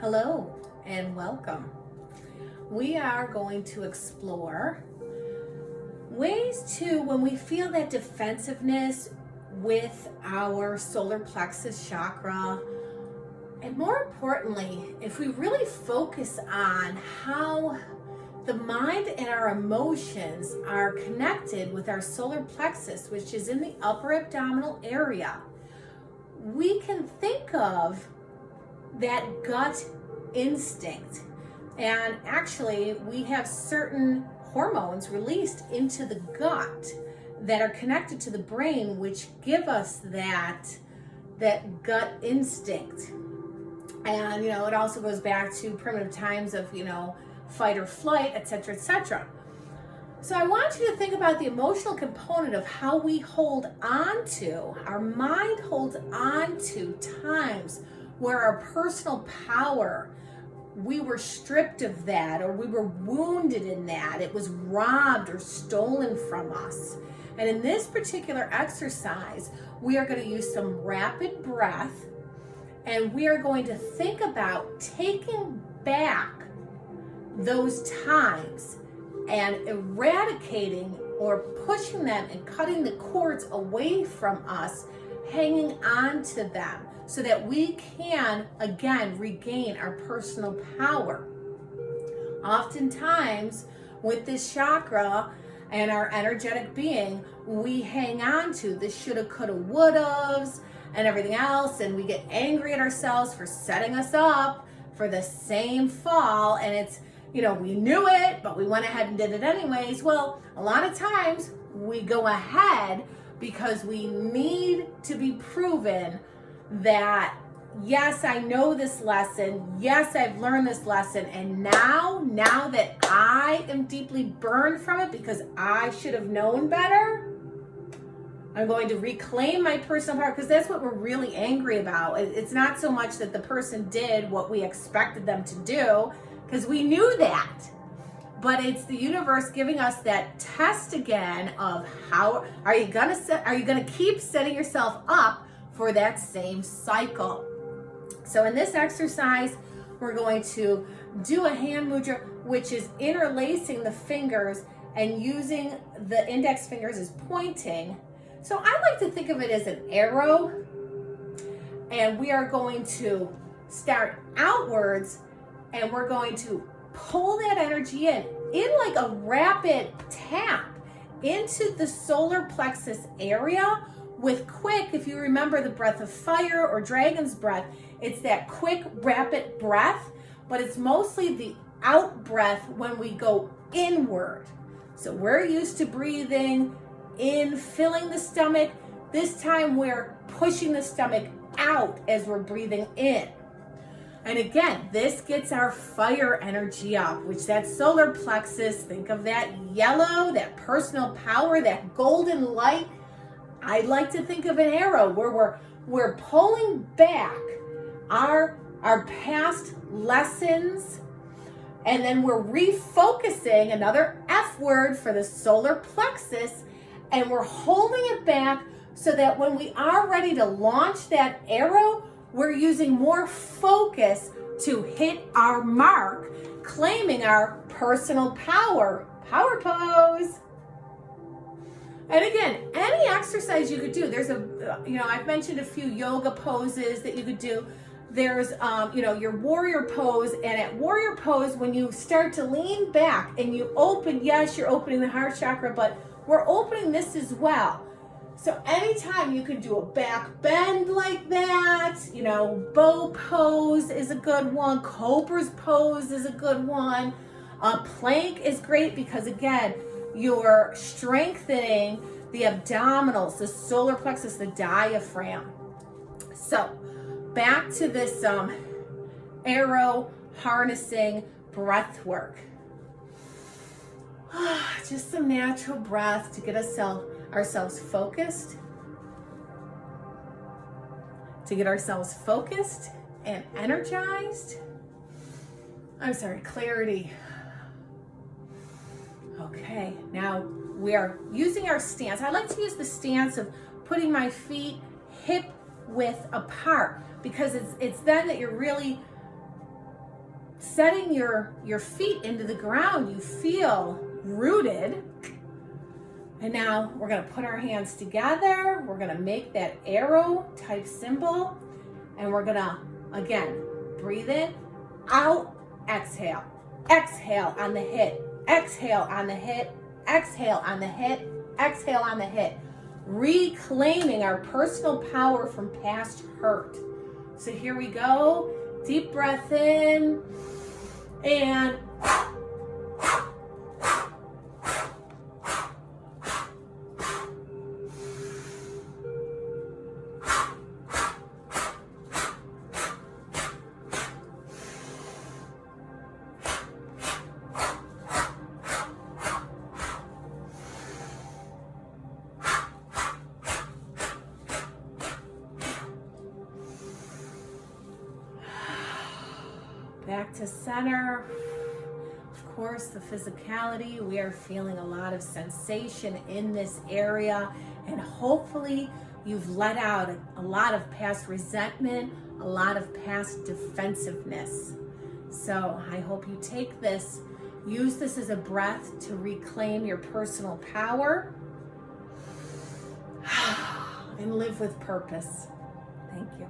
Hello and welcome. We are going to explore ways to, when we feel that defensiveness with our solar plexus chakra, and more importantly, if we really focus on how the mind and our emotions are connected with our solar plexus, which is in the upper abdominal area, we can think of that gut instinct. And actually, we have certain hormones released into the gut that are connected to the brain, which give us that gut instinct. And it also goes back to primitive times of fight or flight, etc., etc. So I want you to think about the emotional component of how we hold on to, our mind holds on to times where our personal power, we were stripped of that, or we were wounded in that, it was robbed or stolen from us. And in this particular exercise, we are going to use some rapid breath, and we are going to think about taking back those times and eradicating or pushing them and cutting the cords away from us, hanging on to them, so that we can again regain our personal power. Oftentimes with this chakra and our energetic being, we hang on to the shoulda, coulda, wouldas and everything else, and we get angry at ourselves for setting us up for the same fall. And it's, we knew it, but we went ahead and did it anyways. Well, a lot of times we go ahead because we need to be proven that, yes, I know this lesson. Yes, I've learned this lesson. And now that I am deeply burned from it because I should have known better, I'm going to reclaim my personal power, because that's what we're really angry about. It's not so much that the person did what we expected them to do, because we knew that. But it's the universe giving us that test again of how are you going to keep setting yourself up for that same cycle. So in this exercise, we're going to do a hand mudra, which is interlacing the fingers and using the index fingers as pointing. So I like to think of it as an arrow, and we are going to start outwards, and we're going to pull that energy in like a rapid tap into the solar plexus area with quick, if you remember the breath of fire or dragon's breath, it's that quick, rapid breath, but it's mostly the out breath when we go inward. So we're used to breathing in, filling the stomach. This time we're pushing the stomach out as we're breathing in. And again, this gets our fire energy up, which that solar plexus, think of that yellow, that personal power, that golden light. I'd like to think of an arrow where we're pulling back our past lessons, and then we're refocusing, another F word for the solar plexus, and we're holding it back so that when we are ready to launch that arrow, we're using more focus to hit our mark, claiming our personal power. Power pose. And again, any exercise you could do. There's I've mentioned a few yoga poses that you could do. There's, your warrior pose. And at warrior pose, when you start to lean back and you open, yes, you're opening the heart chakra, but we're opening this as well. So anytime you can do a back bend like that, bow pose is a good one. Cobra's pose is a good one. A plank is great because, again, you're strengthening the abdominals, the solar plexus, the diaphragm. So back to this arrow harnessing breath work. Just some natural breath to get ourselves focused. To get ourselves focused and energized. Clarity. Okay, now we are using our stance. I like to use the stance of putting my feet hip width apart, because it's then that you're really setting your feet into the ground. You feel rooted. And now we're going to put our hands together. We're going to make that arrow type symbol. And we're going to, again, breathe in, out, exhale. Exhale on the hit. Exhale on the hit. Exhale on the hit. Exhale on the hit. Reclaiming our personal power from past hurt. So here we go. Deep breath in. And back to center. Of course, the physicality, we are feeling a lot of sensation in this area, and hopefully you've let out a lot of past resentment, a lot of past defensiveness. So I hope you take this, use this as a breath to reclaim your personal power and live with purpose. Thank you.